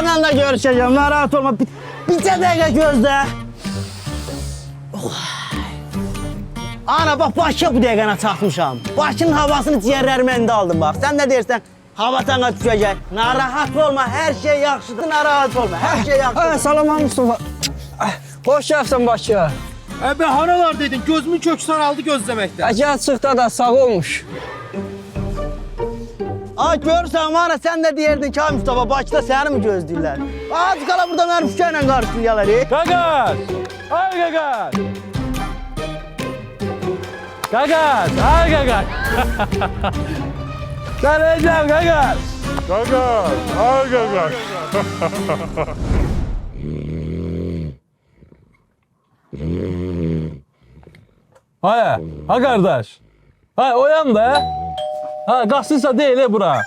Onlarla da görüşeceğim, narahat olma. Bir dakika gözle. Ana bak başa bu dəqiqənə çatmışam. Başının havasını ciyərlərimə aldım bak. Sen ne dersen hava sana düşecek. Narahat olma, her şey yaxşıdır. Narahat olma, her şey yaxşıdır. Salam Mustafa. Hoş gəlsən Bakıya. Ben haralar dedin, gözümün kökü saraldı gözlemekten. Gəl çıxda da sağ olmuş. Ay görürsən var ya, sen de diyerdin ki Mustafa Bakıda seni mi gözləyirlər? Az qala burada mənim şükərlə qarşılayırlar. Gagas! Ay Gagas! Gagas! Ay Gagas! Geleceğim Gagas! Gagas, ay gagas. Haya, ha kardeş. Ha oyan da. Ha kalsınsa değil bura.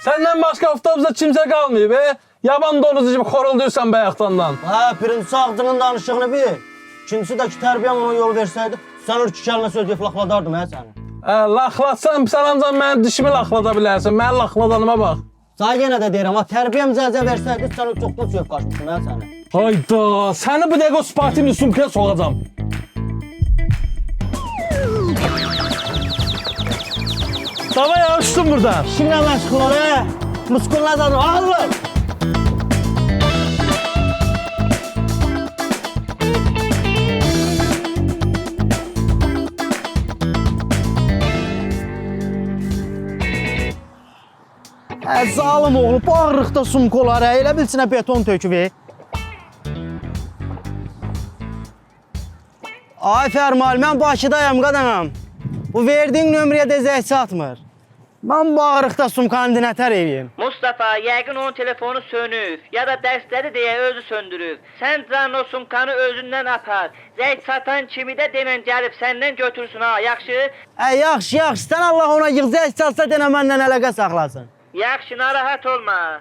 Senden başka haftamızda kimse kalmıyor be. Yaban donuzu gibi xorulduysan bayaqdandan. Ha, birincisi ağzının danışığını bil. İkincisi də ki tərbiyəm ona yol versəydi, sən ürkü kəlmə söz deyib laxladardım hə səni. Laxlatsan sən ancaq mənim dişimi laxlada bilərsən. Mənim laxladanıma bax. Sana yenə də deyirəm, ha tərbiyəm cəzə versəydi, sən çoxdan söz qaçmışsın hə səni. Hayda, səni bu dəqiqə o Spartinin sumkaya soğacam. Davay ya, uçdum buradan. Şimlə məşğul hə? Muskullar da alır. Zalım oğlu, bu ağırlıqda sumkolar hə, elə bilsinə beton töküb. Ay Fərmal, mən Bakıdayam qadanam. Bu verdiyin nömrəyə də zəh çatmır. Mən bu ağırlıqda sumkanı dinətər eləyim. Mustafa, yəqin onun telefonu sönüb, ya da dərsləri deyə özü söndürüb. Sən can o sumkanı özündən apar. Zəh çatan kimi də denən gəlib səndən götürsün ha, yaxşı? Yaxşı, yaxşı. Sən Allah ona yığ, zəh çalsa denə məndən əlaqə saxlasın. Yaxşı, narahat olma.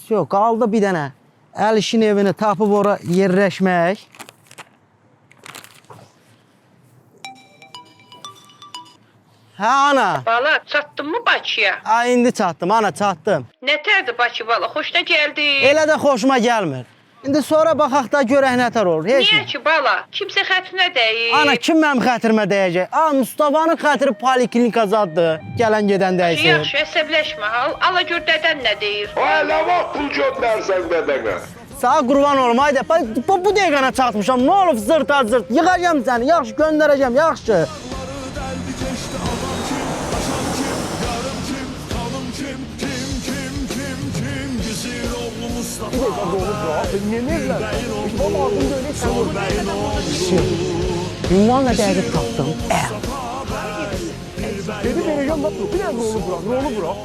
Yox, qaldı bir dənə. Əlişin evini tapıb ora yerləşmək. Hə ana. Bala, çatdın mı Bakıya? Ay indi çatdım ana, çatdım. Nətərdir Bakı bala, xoşuna gəldi? Elə də xoşuma gəlmir. İndi sonra baxaq da görək nətər olur. Heç Niyə ki bala? Kimsə xətrinə dəyir. ana kim mənim xətrimə dəyəcək? Mustafanın xətri poliklinika zaddır. Gələn gedən dəysin. Yaxşı, əsəbləşmə ha. Ala gör dədən nə deyir? Ay ne bak pul göndersen dedene. Sağ qurban olum, haydi. Bu dəqiqənə çatmışam. Nə olub zırt zırt? Yığacam səni, yaxşı göndərəcəm, yaxşı. Ünvanla dəqiq tapdım. Dedi vereceğim bak bir tane rolu bırak.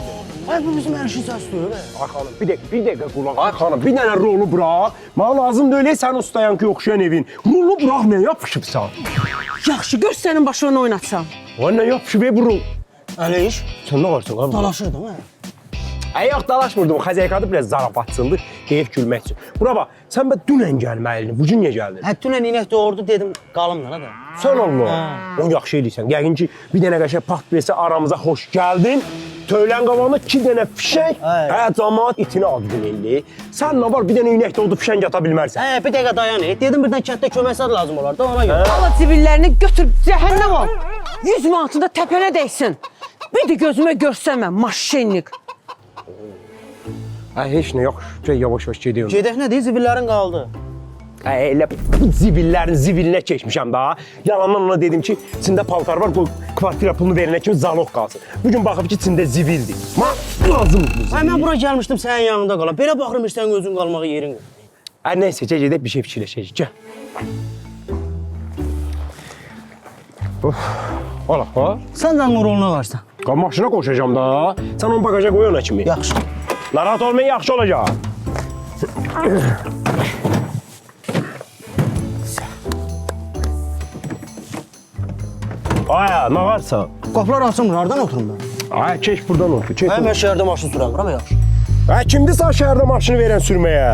Ay bu bizim erşin səsləyir. Ay xanım bir dakika kulak. Ay xanım bir tane rolu bırak. Bana lazım da öyle sen ustayan ki okşayan evin. Rolu bırak ne yapışıpsan? Yaxşı, gör sənin başını oynatsam. O ne yapışıp bu rol? Ələ iş. Sen ne varsın abi? Dalaşırdım hə. Ay yok dalaşmırdım. Xəzəykadı biraz zarafatsındı. Deyib gülmək üçün. Bura bax, sən bə dünən gəlməliydin. Bu gün niyə gəldin? Hə dünən inək doğurdu dedim qalımla da. Sən Allah. O yaxşı eləyirsən. Yəqin ki bir dənə qəşəng pat versə aramıza xoş gəldin. Töylən qabağında 2 dənə fişəng. Hə, camaat itini adın elli. Sən nə var bir dənə inək doğdu fişəng ata bilmərsən. Hə bir dəqiqə dayan. Dedim birdən kənddə köməkçi lazım olar da ona görə. Bala zibillərini götür, cəhənnəm ol. 100 manatı da təpənə dəysin. Bir də gözümə görsəmə, maşennik. Hə, heç nə yox. Yavaş-yavaş gediyorum. Gedək nə deyir, zibillərin qaldı. Hə, elə bu zibillərin zibilinə keçmişəm daha. Yalandan ona dedim ki, içində paltar var, bu kvartira pulunu verilənə kimi zalog qalsın. Bugün baxıb ki, içində zibildir. Lazımdır bu zibil. Hə mən bura gəlmişdim sənin yanında qalam. Belə baxıram sən özün qalmağa yerin yox. Hə, nəysə, gedək bir şey fikirləşək. Gəl. Ola, ha? Sən də roluna varsan. Maşına qoşacağım da. Sən onu bagaja qoy ona kimi. Yaxşı. Narahat olmayın, yaxşı olacaq. Aya, nə varsa? Qapılar açılmır, hardan oturum mən? Ay, keç buradan otur, keç. Hə mən şəhərdə maşın sürəm, yaxşı. Hə, kimdir sən şəhərdə maşını verən sürməyə?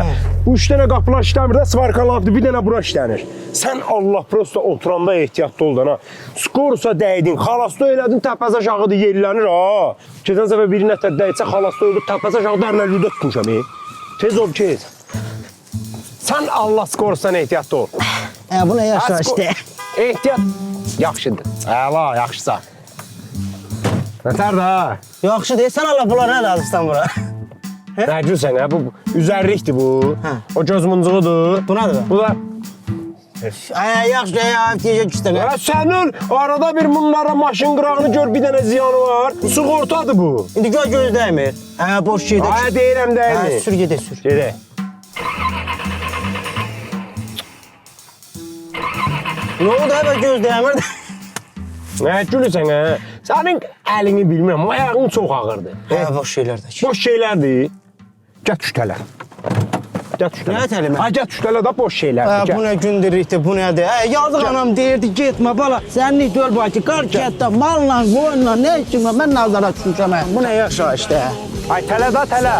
Bu 3 dənə qapılar işləmir də, svarkalandı, bir dənə bura işlənir. Sən Allah prosta oturanda ehtiyatlı oldun ha. Skorsa dəydin, xalasto elədin, təpəz aşağıda yerlənir ha. Keçən səfər biri nətər dəysə xalasto oldu, təpəz aşağı dərnəliyuda tutmuşam. Tez ol, tez. Sən Allah skorusan ehtiyatlı ol. Bu nə yaşa işte. Ehtiyat. Yaxşıdır. Əla, yaxşısa. Nətər də? Yaxşı deyil, sən Allah bunlar nə razısan bura? Nə gülsən, bu üzərlikdir bu. O göz muncuğudur. Bu nədir? Bu da... Yaxşı, deyəcək istəmə. Sənin arada bir bunlara maşın qırağını gör, bir dənə ziyanı var. Sığortadır bu. İndi göz dəymir. Boş şeydə. Deyirəm, dəymi. Sür gedə, sür. Gedə. Nə oldu, həbə göz dəymir? Nə gülürsən, hə? Sənin əlini bilmirəm, o ayağın çox ağırdır. Boş şeylərdir. Boş şeylərdir. Gət düştələr. Gət düştələr. Nə təlimə? Ay, gət düştələr də boş şeylərdir. Bu nə gündürükdür, bu nədir? Yazıq anam deyirdi, getmə bala. Sənlik döl bakı, qar kətdə, malla, qoyunla, nə üçün var? Mən nazara düşmüşəm. Bu nə yaşa işte. Ay, tələ də tələ.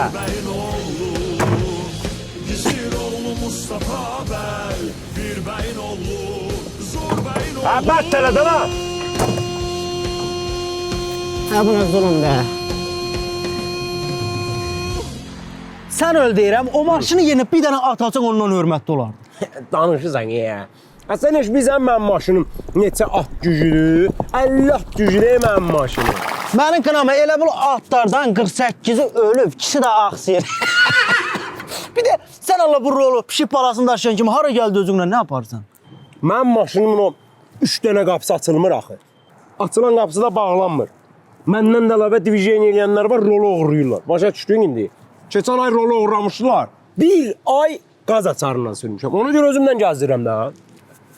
Hə, bəs tələ də la. Bu nə zulümdür. Sən öl deyirəm, o maşını yenib bir dənə atacaq ondan hörmətli olardı. Danışırsan, sən heç bilsən mənim maşınım neçə at gücüdür? 50 at gücüdür mənim maşınım. Mənim qınama elə bu atlardan 48'i ölüb, ikisi də ağsıyır. Bir də sən Allah bu rolu pişik balasını daşıyan kimi hara gəldi özünlə, nə yaparsan? Mənim maşınımın o 3 dənə qapısı açılmır axı. Açılan qapısı da bağlanmır. Məndən də əlavə divijen eləyənlər var, rolu uğrayırlar. Başa düşdün indi? Keçən ay rolu uğramışlar. Bir ay qaz açarından sürmüşəm. Ona görə özümdən gəzdirirəm də.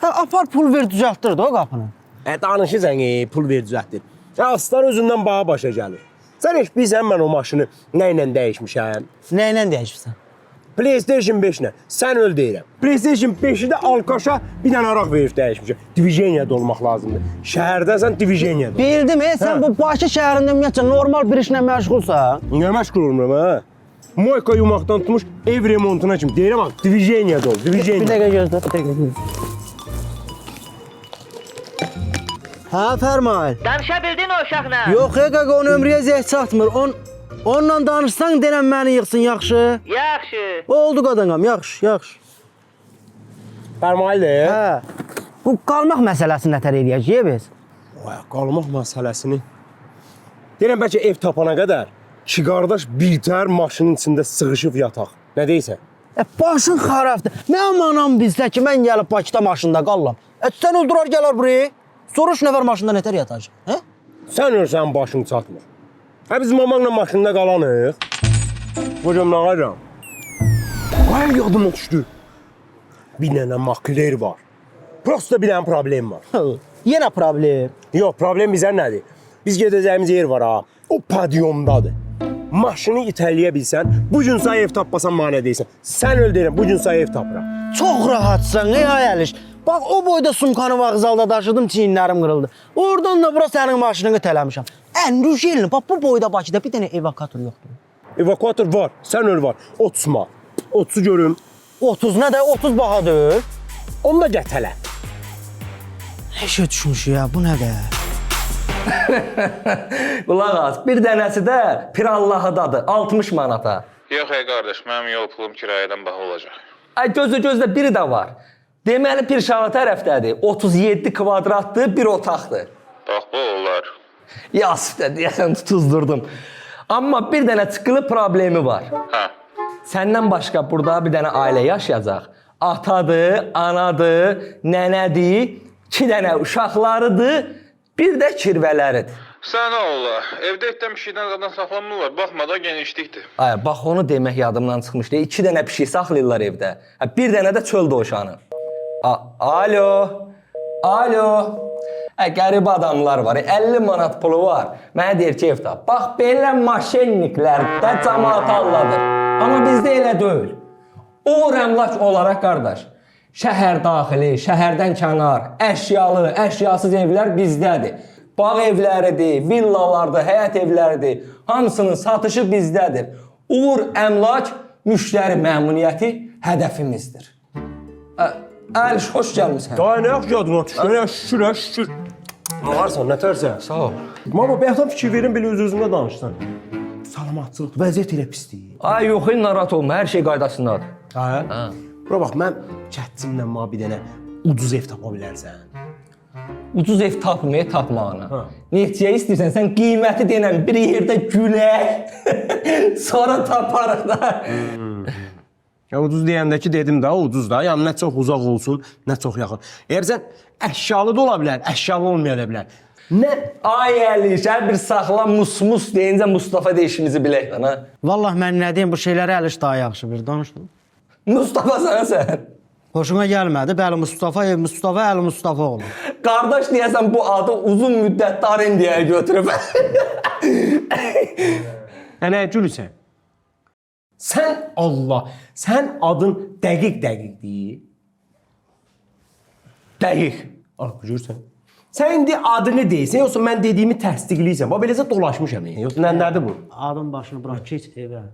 Apar pul ver düzəltdirdi o qapını. Danışırsan, pul ver düzəltdir. Aslan özündən bağa başa gəlir. Sən heç bilsən mən o maşını nə ilə dəyişmişəm? Nə ilə dəyişmişsən? PlayStation 5-lə. Sən öl deyirəm. PlayStation 5-i də Alkaşa bir dənə araq verib dəyişmişəm. Divijeniyada olmaq lazımdır. Şəhərdəsən divijeniyada. Bildim, sən bu Bakı şəhərində ümumiyyətcə normal bir işlə məşğulsan. Niyə məşğul olmuram, hə? Moyka yumaqdan tutmuş ev remontuna kimi. Deyirəm, bax, divijeniyada ol, divijeniyada. Bir dəqiqə gözlə, bir dəqiqə gözlə. Hə, Fərmail. Danışa bildin o uşaqla? Yox, qaqa, onun ömrüyə zəhd çatmır. Onunla danışsan denən məni yıxsın, yaxşı? Yaxşı. Oldu qadınqam, yaxşı, yaxşı. Fərmaildir. Hə. Bu qalmaq məsələsini nətər eləyəcəyik biz? Qalmaq məsələsini. Deyirəm, bəlkə ev tapana qədər ki, qardaş birtəhər maşının içində sıxışıb yataq. Nə deyirsən? Başın xarabdır. Mənim anam bizdə ki, mən gəlib Bakıda maşında qallam. Sən öldürər gələr buraya. Soruş nə var maşında nətər yatacaq? Hə? Sən ölsən başın çatmır. Hə, biz mamanla maşında qalanıq. Hocam, nə qayıram? Qayır yadıma düşdü. Bir dənə makler var. Prosta bir dənə problem var. Yenə problem. Yox, problem bizə nədir? Biz gedəcəyimiz yer var ha. O padyomdadır. Maşını itələyə bilsən, bu gün sən ev tapmasan mənə deyirsən. Sən öl deyirəm, bu gün sən ev tapıram. Çox rahatsan, Əliş. Bax, o boyda sumkanı vağzalda daşıdım, çiyinlərim qırıldı. Oradan da bura sənin maşınını tələmişəm. Rüjelini, bax, bu boyda Bakıda bir dənə evakuator yoxdur. Evakuator var, sən öl var. 30 ma. 30'u görüm. 30 nə də? 30 bahadır. Onu da gətələ. Eşə düşmüş ya, bu nədir? Qulaq as, bir dənəsi də Pirallahıdadır, 60 manata. Yox, qardaş, mənim yol pulum kirayedən baha olacaq. Ay gözlə biri də var. Deməli Pirşağı tərəfdədir, 37 kvadratlı bir otaqdır. Bax, bu olar. Yasifdə deyəsən tutuzdurdum. Amma bir dənə çıxılı problemi var. Hə. Səndən başqa burada bir dənə ailə yaşayacaq. Atadır, anadır, nənədir, 2 dənə uşaqlarıdır, bir də kirvələridir. Sənə ola, evdə etdən pişikdən qadan saxlanmırlar, baxma da genişlikdir. Ay, bax onu demək yadımdan çıxmışdı. 2 dənə pişik saxlayırlar evdə. Bir dənə də çöl dovşanı. Alo. Alo. Qəribə adamlar var. 50 manat pulu var. Mənə deyir ki, ev tap. Bax, belə maşenniklər də cəmaat alladır. Amma bizdə elə deyil. Uğur əmlak olaraq, qardaş, şəhər daxili, şəhərdən kənar, əşyalı, əşyasız evlər bizdədir. Bağ evləridir, villalardır, həyət evləridir. Hamısının satışı bizdədir. Uğur əmlak müştəri məmnuniyyəti hədəfimizdir. Əliş, xoş gəlmişsən. Daha nə yaxşı yadına düşdü, şükür, şükür. Nə varsan, nətərsən? Sağ ol. Mama, bəyətən fikir verin, belə öz-özümə danışsan. Salamatçılıq, vəziyyət elə pisdir. Ay yox, narahat olma, hər şey qaydasındadır. Hə? Bura bax, mən çətinlə bir dənə ucuz ev tapa bilərsən. Ucuz ev tapmağına. Neçəyə istəyirsən, sən qiyməti denən bir yerdə gülək, sonra taparıq da. Ya ucuz deyəndə ki, dedim də, ucuz da. Yəni nə çox uzaq olsun, nə çox yaxın. Əgər sən əşyalı da ola bilər, əşyalı olmaya da bilər. Nə? Ay Əliş, hər bir saxla mus deyincə Mustafa deyişimizi bilək də, ha? Vallahi mən nə deyim, bu şeyləri Əliş daha yaxşı bir danışdım. Mustafa sən. Hoşuma gəlmədi. Bəli, Mustafa, Mustafa, Əli Mustafa olur. Qardaş deyəsən bu adı uzun müddətdə arendiyaya götürüb. Nə gülürsən? Sən adın dəqiq deyil. Dəqiq. Görürsən? Sən indi adını deyirsən, yoxsa mən dediyimi təsdiqləyirsən. Bax, beləcə dolaşmışam. Yoxsa nədir bu? Adın başını bırak, keç evə.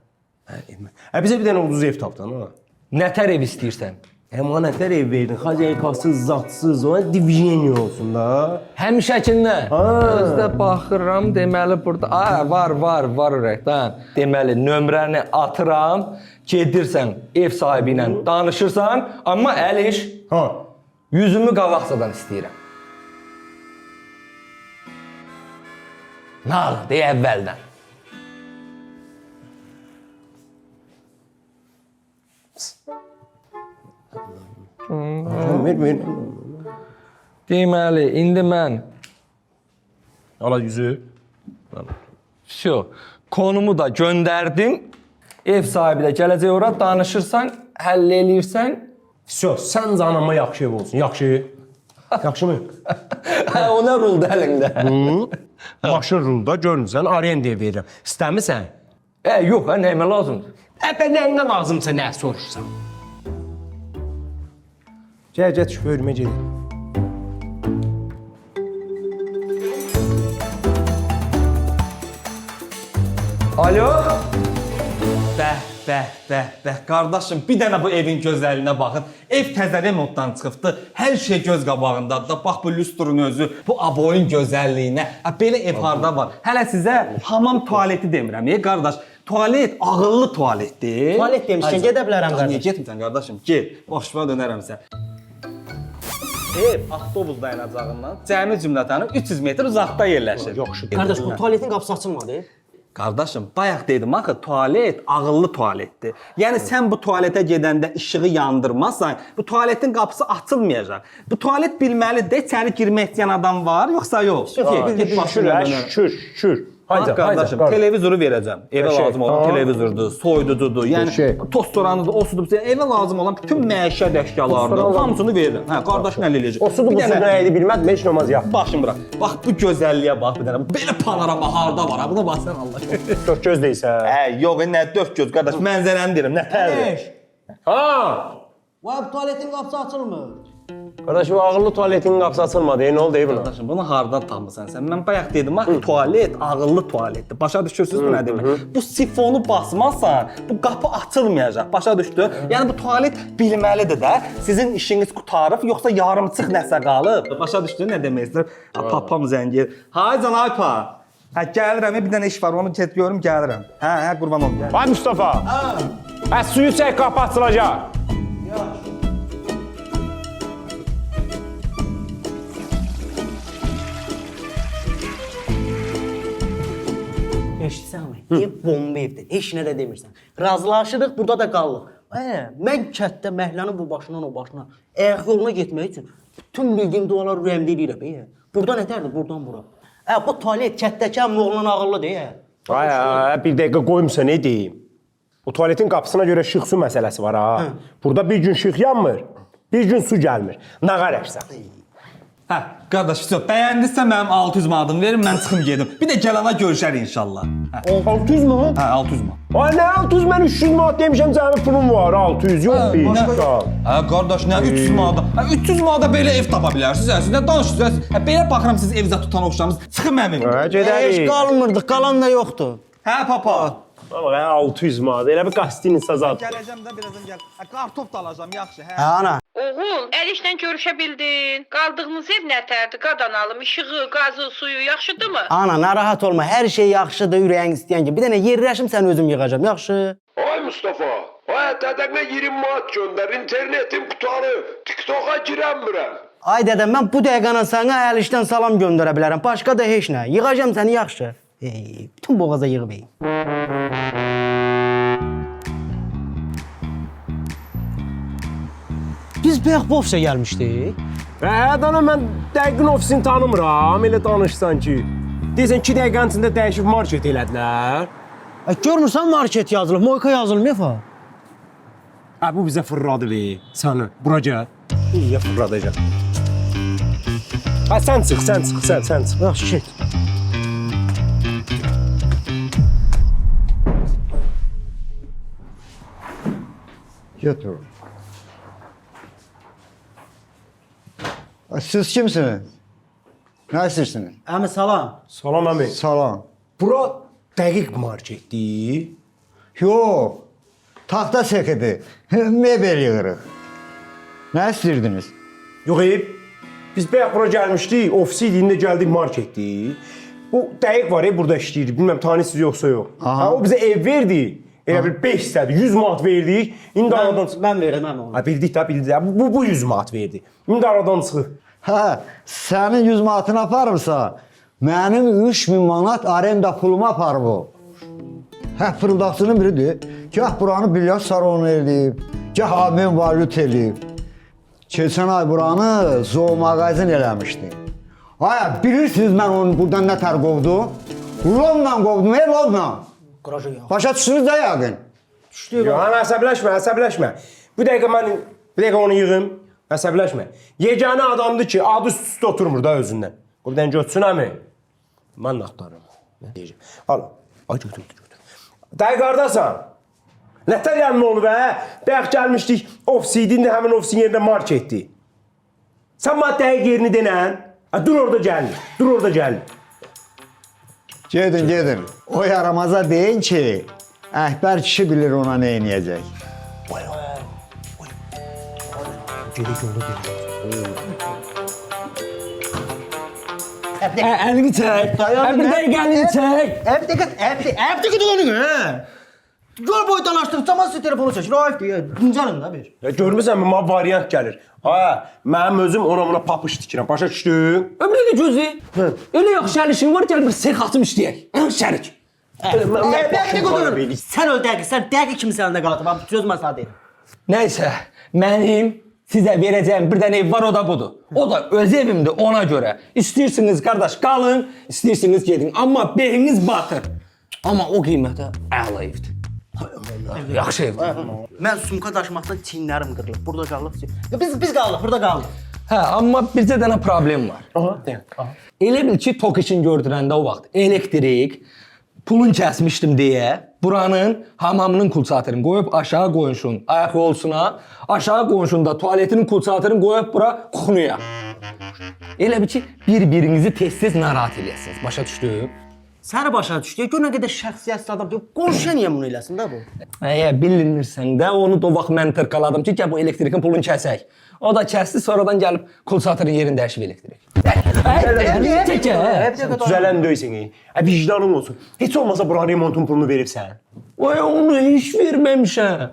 Bizə bir dənə ucuz ev tapdan, ha? Nətər ev istəyirsən? Əmanətlər ev verdin, xazaykasız, zadsız, o diviziyeniya olsun da. Həmişəkindən. Özdə baxıram, deməli burada, var ürəkdən. Deməli, nömrəni atıram, gedirsən ev sahibi ilə danışırsan, amma Əliş, yüzümü qabaqsadan istəyirəm. Nağıl, deyə əvvəldən. Ver. Deməli, indi mən Ala yüzü. konumu da göndərdim. Ev sahibi də gələcək ora, danışırsan, həll eləyirsən. Sən canıma yaxşı ev olsun, yaxşı. Yaxşı mı? Hə, o nə ruldu əlində? Maşın rulda görünsən, arendiyə verirəm. İstəmirsən? Yox, nəyimə lazımdır? Nəyinə lazımsa nə soruşsan? Gəl, şöhrümə gedin. Alo? Bəh. Qardaşım, bir dənə bu evin gözəlliyinə baxın. Ev təzə remontdan çıxıbdı. Hər şey göz qabağındadır da. Bax bu lüstrun özü, bu aboyun gözəlliyinə. Belə ev harda var? Hələ sizə hamam tualeti demirəm. Qardaş, tualet ağıllı tualetdir. Tualet demişkən, gedə bilərəm qardaş. Niyə getmirsən qardaşım? Gel, başıma dönərəm sən. Ev avtobus dayanacağından cəmi cümlətanı 300 metr uzaqda yerləşir. Yaxşı. Qardaş, bu tualetin qapısı açılmadı. Qardaşım, bayaq dedim axı, tualet ağıllı tualetdir. Yəni sən bu tualetə gedəndə işığı yandırmazsan, bu tualetin qapısı açılmayacaq. Bu tualet bilməlidir, içəri girmək istəyən adam var, yoxsa yox? Get başına dönər. Şükür. Bax qardaşım, televizoru verəcəm. Evə lazım olan televizordur, soyuducudur, yəni tostoranıdır, osudur, evə lazım olan bütün məişət əşyalardır, hamısını verirəm. Hə, qardaşın əl eləyəcək. Osudu bu nə idi bilmədim, heç namaz yap. Başım bırak. Bax bu gözəlliyə bax bir dənə. Belə panorama harda var? Buna bax sən Allah. Dörd göz deyirsən. Yox, nə dörd göz qardaş, mənzərəni deyirəm, nə tərdir? Bu tuvaletin qapısı açılmır. Qardaş, bu ağıllı tualetin qapısı açılmadı. Nə oldu buna? Qardaşım, bunu hardan tapmısan sən? Mən bayaq dedim, axı tualet ağıllı tualetdir. Başa düşürsünüz bu nə demək? Bu sifonu basmazsan, bu qapı açılmayacaq. Başa düşdü? Yəni bu tualet bilməlidir də. Sizin işiniz qutarıb, yoxsa yarımçıq nəsə qalıb? Başa düşdü nə demək istəyir? Papam zəngir. Hay can Aypa. Hə gəlirəm, bir dənə iş var, onu get görüm, gəlirəm. Hə, qurban olum. Vay Mustafa. Suyu çək, qapı açılacaq. Eşitsən mi? Ev bomba evdir. Heç nə də demirsən. Razılaşırıq, burada da qalırıq. Mən kətdə məhlənin bu başından o başına ayaq yoluna getmək üçün bütün bildiyim dualar ürəyimdə eləyirəm. Burada nətərdir? Buradan bura. Bu tualet kətdəki oğlan ağıllı deyil. Bir dəqiqə qoymuşsa nə deyim? O tualetin qapısına görə işıq su məsələsi var ha. Burada bir gün işıq yanmır, bir gün su gəlmir. Nə qarəşsən? Hə, qardaş, bəyəndinizsə mənim 600 manatımı verin, mən çıxım gedim. Bir də gəlana görüşərik inşallah. 600 manat? Hə, 600 manat. Ay nə 600? Mən 300 manat demişəm, cəmi pulum var. 600 yox bir. Hə, qardaş, nə 300 manata? Hə, 300 manata belə ev tapa bilərsiniz. Siz nə danışırsınız? Hə, belə baxıram siz evdə tutan oxşamısınız. Çıxın mənim. Hə, gedərik. Heç qalmırdıq, qalan da yoxdur. Hə, papa. Baba 600 manat. Elə bir qastinsa zat. Gələcəm də birazdan gəl. Kartof da alacağam, yaxşı, hə? Hə ana. Oğul, Əlişlə görüşə bildin. Qaldığınız ev nətərdir? Qadan alım, işığı, qazı, suyu yaxşıdırmı? Ana narahat olma. Hər şey yaxşıdır, ürəyin istəyən kimi. Bir dənə yerləşim sən özüm yığacağam, yaxşı? Ay Mustafa, ay dədəmə 20 manat göndər, internetim qutarıb, TikToka girəmirəm. Ay dədəm, mən bu dəqiqələ sənə əlişdən salam göndərə bilərəm. Başqa da heç nə. Yığacağam səni yaxşı. Bütün boğaza yığıb ey. Biz bayaq bu ofisə gəlmişdik. Hə, dana mən dəqiqin ofisini tanımıram, elə danışsan ki. Deyəsən 2 dəqiqənin içində dəyişib market elədilər. Görmürsən market yazılıb, Moyka yazılmıyor fa. Hə, bu bizə fırladı be, səni. Bura gəl. İyiyə fırladacaq. Hə, sən çıx. Yaxşı, get. Götür. Siz kimsiniz? Ne istiyorsunuz? Əmi salam. Salam əmi. Salam. Bura dəqiq marketdir. Yok. Tahta sekedi. Mebel yığırıq. Ne istirdiniz? Yox, biz bayaq bura gəlmişdik, ofisi idi, indi gəldik marketdir. Bu dəqiq var, burada işləyir. Bilməm, tanıyırsınız yoxsa yox. Aha. Ha, o bizə ev verdi. Elə bir 5 istədi, 100 manat verdik. İndi aradan çıxıb. Mən verirəm onu. Ha, bildik də. Bu 100 manat verdi. İndi aradan çıxıb. Ha, senin 100 manatını aparırsa, benim 3000 manat arenda pulumu apar bu. Hə, fırıldaqçının biridir. Gah buranı bilyard salonu eləyib, gah abim valyut eləyib. Keçən ay buranı zoomağazin eləmişdi. Aya, bilirsiniz mən onu buradan nə tər qovdu? Lomla qovdum, lomla. Quraja ya. Başa düşdünüz də yəqin. Yox, əsəbləşmə. Bu dəqiqə mən onu yığım. Əsəbləşmə. Yeganə adamdır ki, adı üst-üstə oturmur da özündən. O bir dənə götürsün əmi. Mən də axtarıram. Deyəcəm. Al. Ay götür. Dəqiq qardasan. Nətər yanına olub hə? Bayaq gəlmişdik, ofisi idi, indi həmin ofisin yerində marketdir. Sən mənə dəqiq yerini denən. Dur orada gəlin. Gedin. O yaramaza deyin ki, əhbər kişi bilir ona nə edəcək. Gedik yolu gedik. Əlini çək. Bir dəqiqə əlini çək. Əb dəqiq onu hə. Yol boyu danışdıqca mən sizə telefonu çəkir. Raif deyə, dincəlin də bir. Görmüsən mi, mənə variant gəlir. Mənim özüm ona papış tikirəm. Başa düşdün? Ömründə gözü. Elə yaxşı əlişin var, gəl bir sex atım işləyək. Şərik. Sən öl dəqiq, sən dəqiq kimi səndə qaldı. Bax, söz mən sənə deyirəm. Nəysə, mənim sizə verəcəyim bir dənə ev var, o da budur. O da öz evimdir, ona görə. İstəyirsiniz qardaş qalın, istəyirsiniz gedin. Amma behiniz batır. Amma o qiymətə əla evdir. Yaxşı evdir. Mən sumka daşımaqdan çiyinlərim qırılıb. Burada qalıb. Biz qaldıq, burada qaldıq. Hə, amma bircə dənə problem var. Elə bil ki, tok işin gördürəndə o vaxt elektrik, pulun kəsmişdim deyə buranın hamamının kulçatırını qoyub aşağı qoyunşun ayaq yolsuna, aşağı qoyunşun da tualetinin kulçatırını qoyub bura kuxnuya. Elə bil ki, bir-birinizi tez-tez narahat eləyəsiniz. Başa düşdün? Səni başa düşdü. Gör nə qədər şəxsiyyətli adam. Qonşuya niyə bunu eləsin də bu? Əgər bilinirsən də onu da o vaxt mən tırqaladım ki, gəl bu elektrikin pulunu kəsək. O da kəsdi, sonradan gəlib kulçatırın yerini dəyişib elektrik. Düzələn döysən. Vicdanın olsun. Heç olmasa buranın remontun pulunu veribsən. Onu heç verməmişəm.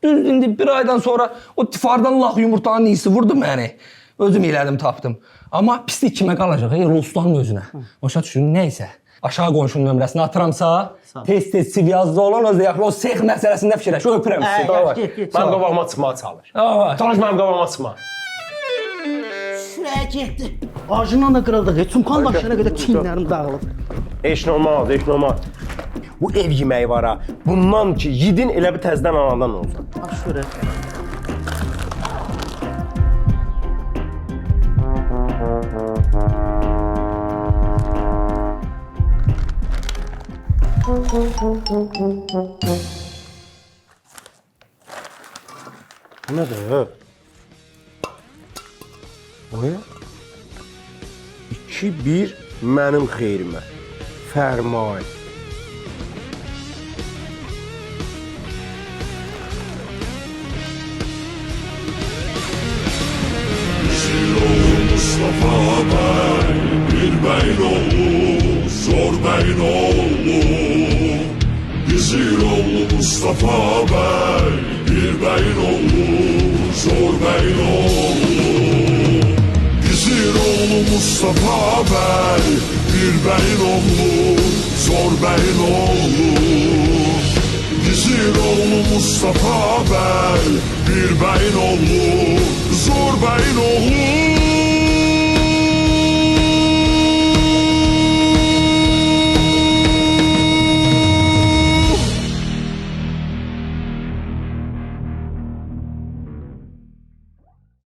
Düz indi bir aydan sonra o tifardan lağ yumurtanın iyisi vurdu məni. Özüm elədim, tapdım. Amma pislik kimə qalacaq? Ruslanın özünə. Başa düşün, nəysə. Aşağı qonşunun nömrəsini atıramsa, tez-tez siv yazdı olan özdə yaxlı o sex məsələsində fikirləş. Öpürəm sizi. Mənim qabağıma çıxmağa çalış. Çalış mənim qabağıma çıxma. Şuraya getdi. Ağacından da qırıldı. Çumkan daşına qədər çiyinlərim dağılıb. Heç normal. Bu ev yeməyi var ha. Bundan ki, yedin elə bir təzdən anadan olsun. Bax şuraya. Bu nədir? Oya? 2-1 mənim xeyrimə. Fərman. Mustafa bəy, bir bəyin oğlu, zor bəyin oğlu. Gizir oğlu Mustafa bəy, bir bəyin oğlu, zor bəyin oğlu. Gizir oğlu Mustafa bəy, bir bəyin oğlu, zor bəyin oğlu. Gizir oğlu Mustafa bəy, bir bəyin oğlu, zor bəyin oğlu.